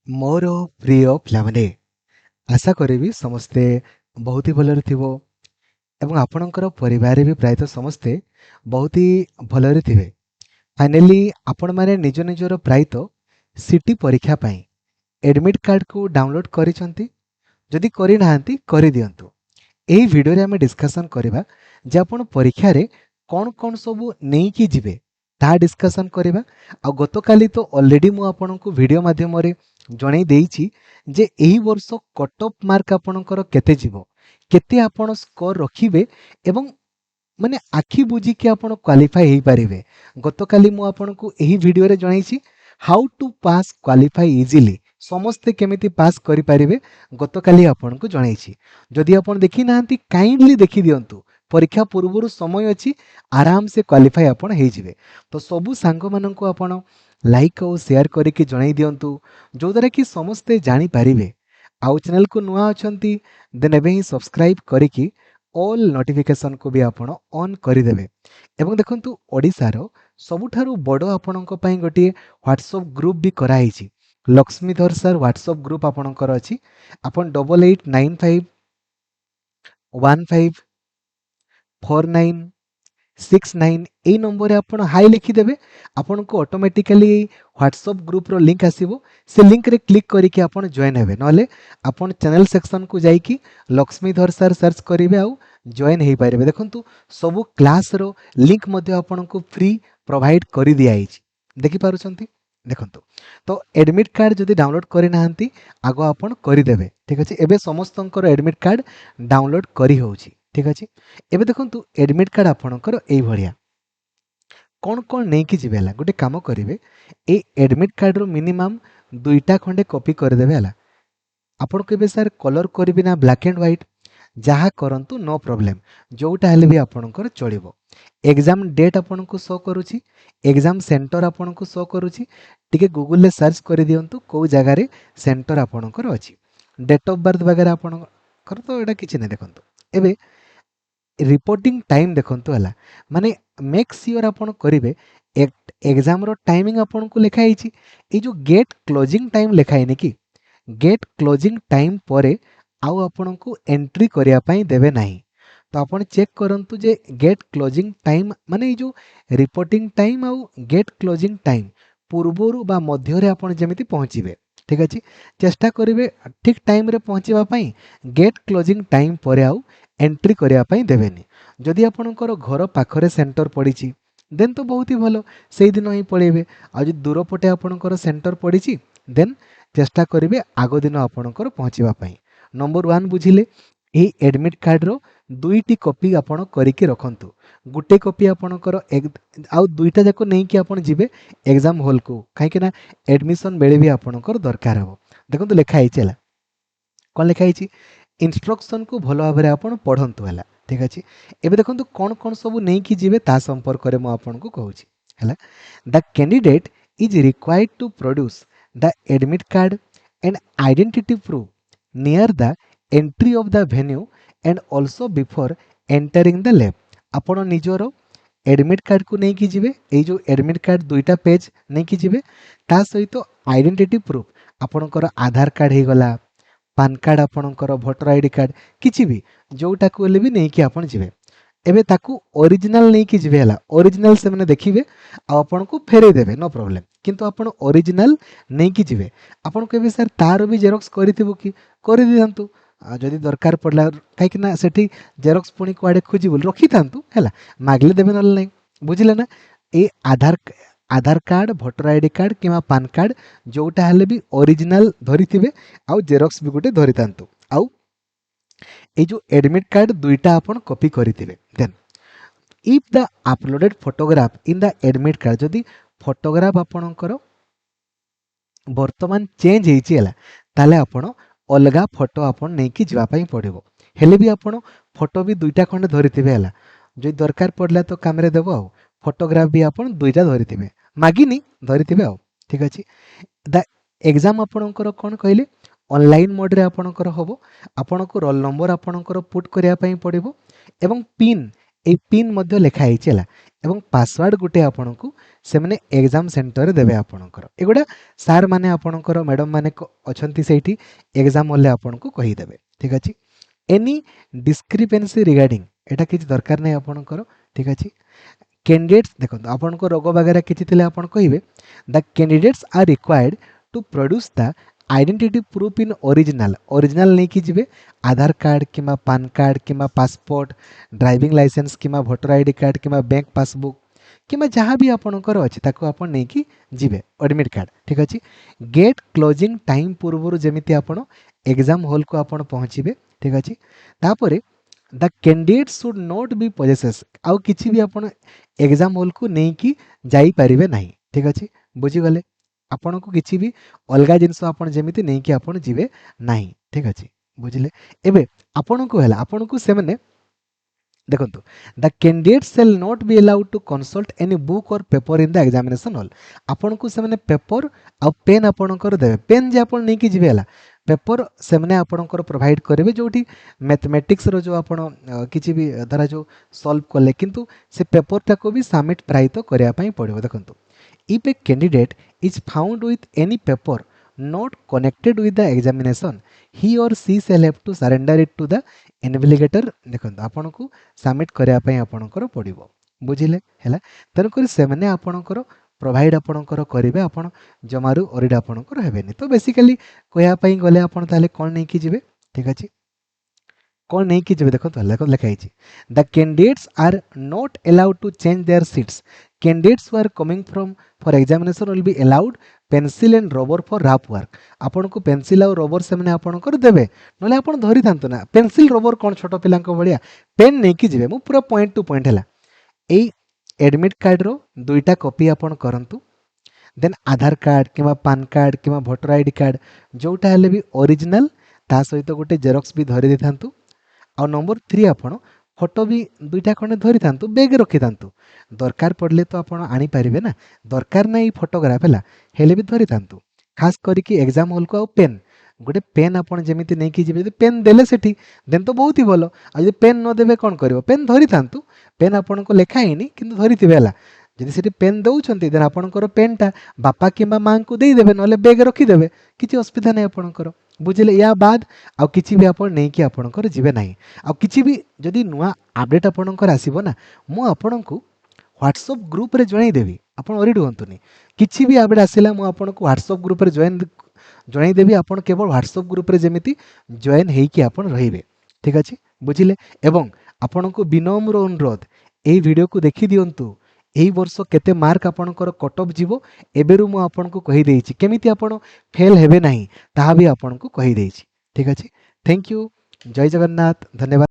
ମୋର ପ୍ରିୟ ପିଲାମାନେ, ଆଶା କରିବି ସମସ୍ତେ ବହୁତ ହି ଭଲରେ ଥିବ ଏବଂ ଆପଣଙ୍କର ପରିବାରରେ ବି ପ୍ରାୟତଃ ସମସ୍ତେ ବହୁତ ହି ଭଲରେ ଥିବେ। ଫାଇନାଲି ଆପଣମାନେ ନିଜ ନିଜର ପ୍ରାୟତଃ ସିଟି ପରୀକ୍ଷା ପାଇଁ ଏଡମିଟ୍ କାର୍ଡ଼କୁ ଡାଉନଲୋଡ୍ କରିଛନ୍ତି। ଯଦି କରିନାହାନ୍ତି କରିଦିଅନ୍ତୁ। ଏହି ଭିଡ଼ିଓରେ ଆମେ ଡିସ୍କସନ୍ କରିବା ଯେ ଆପଣ ପରୀକ୍ଷାରେ କ'ଣ କ'ଣ ସବୁ ନେଇକି ଯିବେ ତାହା ଡିସ୍କସନ୍ କରିବା। ଆଉ ଗତକାଲି ତ ଅଲରେଡ଼ି ମୁଁ ଆପଣଙ୍କୁ ଭିଡ଼ିଓ ମାଧ୍ୟମରେ ଜଣେଇ ଦେଇଛି ଯେ ଏହି ବର୍ଷ କଟ୍ ଅଫ୍ ମାର୍କ ଆପଣଙ୍କର କେତେ ଯିବ, କେତେ ଆପଣ ସ୍କୋର ରଖିବେ ଏବଂ ମାନେ ଆଖି ବୁଝିକି ଆପଣ କ୍ୱାଲିଫାଏ ହେଇପାରିବେ। ଗତକାଲି ମୁଁ ଆପଣଙ୍କୁ ଏହି ଭିଡ଼ିଓରେ ଜଣେଇଛି how to pass qualify easily, ସମସ୍ତେ କେମିତି ପାସ୍ କରିପାରିବେ ଗତକାଲି ଆପଣଙ୍କୁ ଜଣେଇଛି। ଯଦି ଆପଣ ଦେଖିନାହାନ୍ତି କାଇଣ୍ଡଲି ଦେଖିଦିଅନ୍ତୁ, ପରୀକ୍ଷା ପୂର୍ବରୁ ସମୟ ଅଛି, ଆରାମସେ କ୍ୱାଲିଫାଇ ଆପଣ ହେଇଯିବେ। ତ ସବୁ ସାଙ୍ଗମାନଙ୍କୁ ଆପଣ ଲାଇକ୍ ଆଉ ସେୟାର କରିକି ଜଣେଇ ଦିଅନ୍ତୁ, ଯେଉଁଦ୍ୱାରା କି ସମସ୍ତେ ଜାଣିପାରିବେ। ଆଉ ଚ୍ୟାନେଲକୁ ନୂଆ ଅଛନ୍ତି ଦେନ୍ ଏବେ ହିଁ ସବସ୍କ୍ରାଇବ୍ କରିକି ଅଲ୍ ନୋଟିଫିକେସନକୁ ବି ଆପଣ ଅନ୍ କରିଦେବେ। ଏବଂ ଦେଖନ୍ତୁ, ଓଡ଼ିଶାର ସବୁଠାରୁ ବଡ଼ ଆପଣଙ୍କ ପାଇଁ ଗୋଟିଏ ହ୍ୱାଟ୍ସଆପ୍ ଗ୍ରୁପ୍ ବି କରାହେଇଛି। ଲକ୍ଷ୍ମୀଧର ସାର୍ ହ୍ୱାଟ୍ସଆପ୍ ଗ୍ରୁପ୍ ଆପଣଙ୍କର ଅଛି। ଆପଣ 8895154969 এই নম্বরে ଆପଣ ହାଇ ଲେଖିଦେବେ। ଆପଣଙ୍କୁ ଅଟୋମେଟିକାଲି ହ୍ୱାଟ୍ସଆପ୍ ଗ୍ରୁପ୍ର ଲିଙ୍କ୍ ଆସିବ। ସେ ଲିଙ୍କ୍ରେ କ୍ଲିକ୍ କରିକି ଆପଣ ଜଏନ୍ ହେବେ, ନହେଲେ ଆପଣ ଚ୍ୟାନେଲ୍ ସେକ୍ସନକୁ ଯାଇକି ଲକ୍ଷ୍ମୀଧର ସାର୍ ସର୍ଚ୍ଚ କରିବେ ଆଉ ଜଏନ୍ ହେଇପାରିବେ। ଦେଖନ୍ତୁ, ସବୁ କ୍ଲାସ୍ର ଲିଙ୍କ୍ ମଧ୍ୟ ଆପଣଙ୍କୁ ଫ୍ରି ପ୍ରୋଭାଇଡ଼ କରିଦିଆଯାଇଛି, ଦେଖିପାରୁଛନ୍ତି। ଦେଖନ୍ତୁ, ତ ଏଡମିଟ୍ କାର୍ଡ଼ ଯଦି ଡାଉନଲୋଡ୍ କରିନାହାନ୍ତି ଆଗ ଆପଣ କରିଦେବେ, ଠିକ୍ ଅଛି। ଏବେ ସମସ୍ତଙ୍କର ଏଡମିଟ୍ କାର୍ଡ଼ ଡାଉନଲୋଡ୍ କରିହେଉଛି, ଠିକ୍ ଅଛି। ଏବେ ଦେଖନ୍ତୁ, ଏଡମିଟ୍ କାର୍ଡ଼ ଆପଣଙ୍କର ଏଇଭଳିଆ କ'ଣ କ'ଣ ନେଇକି ଯିବେ ହେଲା। ଗୋଟେ କାମ କରିବେ, ଏଇ ଏଡମିଟ୍ କାର୍ଡ଼ର ମିନିମମ୍ 2ଟା ଖଣ୍ଡେ କପି କରିଦେବେ ହେଲା। ଆପଣ କହିବେ ସାର୍ କଲର୍ କରିବି ନା ବ୍ଲାକ୍ ଆଣ୍ଡ ହ୍ୱାଇଟ୍? ଯାହା କରନ୍ତୁ, ନୋ ପ୍ରୋବ୍ଲେମ୍, ଯେଉଁଟା ହେଲେ ବି ଆପଣଙ୍କର ଚଳିବ। ଏକ୍ଜାମ୍ ଡେଟ୍ ଆପଣଙ୍କୁ ଶୋ କରୁଛି, ଏକ୍ଜାମ୍ ସେଣ୍ଟର ଆପଣଙ୍କୁ ଶୋ କରୁଛି। ଟିକେ ଗୁଗୁଲରେ ସର୍ଚ୍ଚ କରିଦିଅନ୍ତୁ କେଉଁ ଜାଗାରେ ସେଣ୍ଟର ଆପଣଙ୍କର ଅଛି। ଡେଟ୍ ଅଫ୍ ବାର୍ଥ ବଗେରା ଆପଣଙ୍କର ତ ଏଇଟା କିଛି ନାହିଁ। ଦେଖନ୍ତୁ, ଏବେ ରିପୋର୍ଟିଂ ଟାଇମ୍ ଦେଖନ୍ତୁ ହେଲା, ମାନେ ମେକ୍ ସିଓର ଆପଣ କରିବେ ଏକ୍ଜାମ୍ର ଟାଇମିଂ ଆପଣଙ୍କୁ ଲେଖା ହେଇଛି। ଏଇ ଯେଉଁ ଗେଟ୍ କ୍ଲୋଜିଂ ଟାଇମ୍ ଲେଖା ହେଇନି କି, ଗେଟ୍ କ୍ଲୋଜିଂ ଟାଇମ୍ ପରେ ଆଉ ଆପଣଙ୍କୁ ଏଣ୍ଟ୍ରି କରିବା ପାଇଁ ଦେବେ ନାହିଁ। ତ ଆପଣ ଚେକ୍ କରନ୍ତୁ ଯେ ଗେଟ୍ କ୍ଲୋଜିଂ ଟାଇମ୍ ମାନେ ଏଇ ଯେଉଁ ରିପୋର୍ଟିଂ ଟାଇମ୍ ଆଉ ଗେଟ୍ କ୍ଲୋଜିଂ ଟାଇମ୍ ପୂର୍ବରୁ ବା ମଧ୍ୟରେ ଆପଣ ଯେମିତି ପହଞ୍ଚିବେ, ଠିକ୍ ଅଛି। ଚେଷ୍ଟା କରିବେ ଠିକ୍ ଟାଇମ୍ରେ ପହଞ୍ଚିବା ପାଇଁ। ଗେଟ୍ କ୍ଲୋଜିଂ ଟାଇମ୍ ପରେ ଆଉ ଏଣ୍ଟ୍ରି କରିବା ପାଇଁ ଦେବେନି। ଯଦି ଆପଣଙ୍କର ଘର ପାଖରେ ସେଣ୍ଟର ପଡ଼ିଛି ଦେନ୍ ତ ବହୁତ ହି ଭଲ, ସେଇଦିନ ହିଁ ପଳେଇବେ। ଆଉ ଯଦି ଦୂର ପଟେ ଆପଣଙ୍କର ସେଣ୍ଟର ପଡ଼ିଛି ଦେନ୍ ଚେଷ୍ଟା କରିବେ ଆଗ ଦିନ ଆପଣଙ୍କର ପହଞ୍ଚିବା ପାଇଁ। ନମ୍ବର 1 ବୁଝିଲେ, ଏହି ଏଡମିଟ୍ କାର୍ଡ଼ର 2ଟି କପି ଆପଣ କରିକି ରଖନ୍ତୁ। ଗୋଟେ କପି ଆପଣଙ୍କର ଆଉ 2ଟା ଯାକ ନେଇକି ଆପଣ ଯିବେ ଏକ୍ଜାମ୍ ହଲ୍କୁ, କାହିଁକିନା ଏଡମିସନ୍ ବେଳେ ବି ଆପଣଙ୍କର ଦରକାର ହେବ। ଦେଖନ୍ତୁ ଲେଖା ହେଇଛି ହେଲା, କ'ଣ ଲେଖା ହେଇଛି, ଇନଷ୍ଟ୍ରକ୍ସନ୍କୁ ଭଲ ଭାବରେ ଆପଣ ପଢ଼ନ୍ତୁ ହେଲା, ଠିକ୍ ଅଛି। ଏବେ ଦେଖନ୍ତୁ କ'ଣ କ'ଣ ସବୁ ନେଇକି ଯିବେ ତା ସମ୍ପର୍କରେ ମୁଁ ଆପଣଙ୍କୁ କହୁଛି ହେଲା। The candidate is required to produce the admit card and identity proof near the entry of the venue and also before entering the lab. ଆପଣ ନିଜର ଏଡମିଟ୍ କାର୍ଡ଼କୁ ନେଇକି ଯିବେ, ଏଇ ଯେଉଁ ଏଡମିଟ୍ କାର୍ଡ଼ 2ଟା ପେଜ୍ ନେଇକି ଯିବେ, ତା ସହିତ ଆଇଡେଣ୍ଟିଟି ପ୍ରୁଫ୍ ଆପଣଙ୍କର ଆଧାର କାର୍ଡ଼ ହେଇଗଲା, ପାନ୍ କାର୍ଡ଼ ଆପଣଙ୍କର, ଭୋଟର ଆଇଡି କାର୍ଡ଼, କିଛି ବି ଯେଉଁଟାକୁ ହେଲେ ବି ନେଇକି ଆପଣ ଯିବେ। ଏବେ ତାକୁ ଅରିଜିନାଲ ନେଇକି ଯିବେ ହେଲା, ଅରିଜିନାଲ ସେମାନେ ଦେଖିବେ ଆଉ ଆପଣଙ୍କୁ ଫେରେଇ ଦେବେ, ନୋ ପ୍ରୋବ୍ଲେମ୍। କିନ୍ତୁ ଆପଣ ଅରିଜିନାଲ ନେଇକି ଯିବେ। ଆପଣ କହିବେ ସାର୍ ତାର ବି ଜେରକ୍ସ କରିଥିବୁ କି, କରିଦିଅନ୍ତୁ। ଯଦି ଦରକାର ପଡ଼ିଲା, କାହିଁକିନା ସେଠି ଜେରକ୍ସ ପୁଣି କୁଆଡ଼େ ଖୋଜିବୁ, ରଖିଥାନ୍ତୁ ହେଲା, ମାଗିଲେ ଦେବେ ନହେଲେ ନାହିଁ, ବୁଝିଲେ ନା। ଏ ଆଧାର କାର୍ଡ଼, ଭୋଟର ଆଇଡି କାର୍ଡ଼ କିମ୍ବା ପାନ୍ କାର୍ଡ଼ ଯେଉଁଟା ହେଲେ ବି ଅରିଜିନାଲ ଧରିଥିବେ ଆଉ ଜେରକ୍ସ ବି ଗୋଟେ ଧରିଥାନ୍ତୁ। ଆଉ এই ଯେଉଁ ଏଡମିଟ୍ କାର୍ଡ଼ 2ଟା ଆପଣ କପି କରିଥିବେ। Then if the uploaded photograph in the admit card, ଯଦି ଫଟୋଗ୍ରାଫ ଆପଣଙ୍କର ବର୍ତ୍ତମାନ ଚେଞ୍ଜ ହେଇଛି ହେଲା, ତାହେଲେ ଆପଣ ଅଲଗା ଫଟୋ ଆପଣ ନେଇକି ଯିବା ପାଇଁ ପଡ଼ିବ। ହେଲେ ବି ଆପଣ ଫଟୋ ବି 2ଟା ଖଣ୍ଡେ ଧରିଥିବେ ହେଲା, ଯଦି ଦରକାର ପଡ଼ିଲା ତ କାମରେ ଦେବ। ଆଉ ଫଟୋଗ୍ରାଫ ବି ଆପଣ 2ଟା ଧରିଥିବେ, ମାଗିନି ଧରିଥିବେ ଆଉ, ଠିକ୍ ଅଛି। ଦ ଏକ୍ଜାମ୍ ଆପଣଙ୍କର କ'ଣ କହିଲେ, ଅନଲାଇନ୍ ମୋଡ଼୍ରେ ଆପଣଙ୍କର ହେବ। ଆପଣଙ୍କୁ ରୋଲ୍ ନମ୍ବର ଆପଣଙ୍କର ପୁଟ୍ କରିବା ପାଇଁ ପଡ଼ିବ ଏବଂ ପିନ୍ ए पिन मध्य लिखा है एवं पासवर्ड गोटे आपण को से मैंने एग्जाम सेंटर देवे आपणकर एगुड़ा सार माने आपणकर मैडम माने अछंती सेठी एग्जाम हॉल आपण को कहीदेवे ठीक अच्छे एनी डिस्क्रिपेन्सी रिगार्डिंग एटा किसी दरकार नहीं आपणकर ठीक अच्छे कैंडिडेट्स देखो आपण को रोग वगैरह किसी थिले आपण कहिबे the candidates are required to produce the identity proof in original original नहीं कि जिवे आधार कार्ड किमा पान कार्ड किमा पासपोर्ट ड्राइविंग लाइसेंस किमा वोटर आईडी कार्ड किमा बैंक पासबुक किमा जहाँ भी आपणकर अच्छी ताको आपण नहीं कि जिवे एडमिट कार्ड ठीक अच्छे गेट क्लोजिंग टाइम पूर्व जमीती आपण एग्जाम हॉल को आपण पहुँचे ठीक अच्छे तापर the candidate should not be possesses आउ किछि भी आपण एग्जाम हॉल को नहीं कि जाई परिबे नहीं ठीक अच्छे बुझीगले आपण को किछि भी अलगा जिनस आपण जेमिति नहीं कि आपण जिवे नहीं ठीक अच्छे बुझिले एबे आपण को हला आपण को से माने देखंतु the candidate shall not be allowed to consult any book or paper in the examination hall आपण को से माने पेपर आ पेन आपण कर देबे पेन जे आपण नहीं कि जिवे हला पेपर से मैंने आपणकर प्रोवाइड करेंगे जो मैथमेटिक्स रो जो आपण किसी भी धरा जो सॉल्व कले किंतु से पेपरटा को भी सबमिट प्रायित करने पड़ो देखो if a candidate is found with any paper not connected with the examination he or she shall have to surrender it to the investigator देखो आपन को सबमिट करने आपणकर पड़ो बुझिले है तेणुक से मैंने आपणकर प्रोवाइड आपणकर करेंगे आपण जमारू ओरिड आपणकर हेबेनी तो बेसिकली कहवाई गले आपण ताले कौन नहीं कि जिवे ठीक अच्छे कौन नहीं कि जिवे देखो लिखाई the candidates are not allowed to change their seats candidates who are coming from for examination will be allowed pencil and rubber for rough work आपण को पेंसिल और रबर से मैंने आपणकर देवे नले आपण धरि थांतु ना पेंसिल रबर कौन छोट पिलांको भलिया पेन नहीं कि जिवे मु पूरा पॉइंट टू पॉइंट हैला एई एडमिट कार्ड रो दुईटा कॉपी आपण करंतु देन आधार कार्ड किंवा पान कार्ड किंवा वोटर आईडी कार्ड जोटा हेले भी ओरिजिनल ता सहित गोटे जेरॉक्स भी धरि देथांतु आ नंबर 3 आपण फोटो भी दुईटा खंडे धरि थांतु बैग रखि थांतु दरकार पड़ले तो आपण आनी पारिबे ना दरकार नहीं फोटोग्राफ हैला हेले भी धरि थांतु खास करिकि एग्जाम हॉल को आ पेन गोटे पेन आपण जेमिति नहीं कि जिबे पेन देले सेठी देन तो बहुत ही भलो आ जे पेन न देबे कोन करिवो पेन धरि थांतु पेन आपण को लेखा हिनी किंतु धरि थिबे हला जदि सेठी पेन दउछंती देन आपणकर पेनटा बापा किंबा मां को देई देबे नले बैग रखि देबे किछि असुविधा नै आपणकर बुझिले या बाद आ किछि भी आपण नै कि आपणकर जिबे नाही आ किछि भी जदि नुआ अपडेट आपणकर आसीबो ना मु आपणको व्हाट्सएप ग्रुप रे जणाई देबी आपण ओरिड होंतुनी किछि भी अपडेट आसिला मु आपणको व्हाट्सएप ग्रुप रे जणाई देबी आपण केवल व्हाट्सएप ग्रुप रे जेमिति जॉइन हेई कि आपण रहिबे ठीक अछि बुझिले एवं आपणको विनम्र अनुरोध एई वीडियो को देखि दियंतु एई वर्ष केते मार्क आपणकर कट ऑफ जीवो एबेरु मु आपणको कहि देइछि केमिति आपण फेल हेबे नाही ताहा भी आपणको कहि देइछि ठीक अछि थैंक यू जय जगन्नाथ धन्यवाद।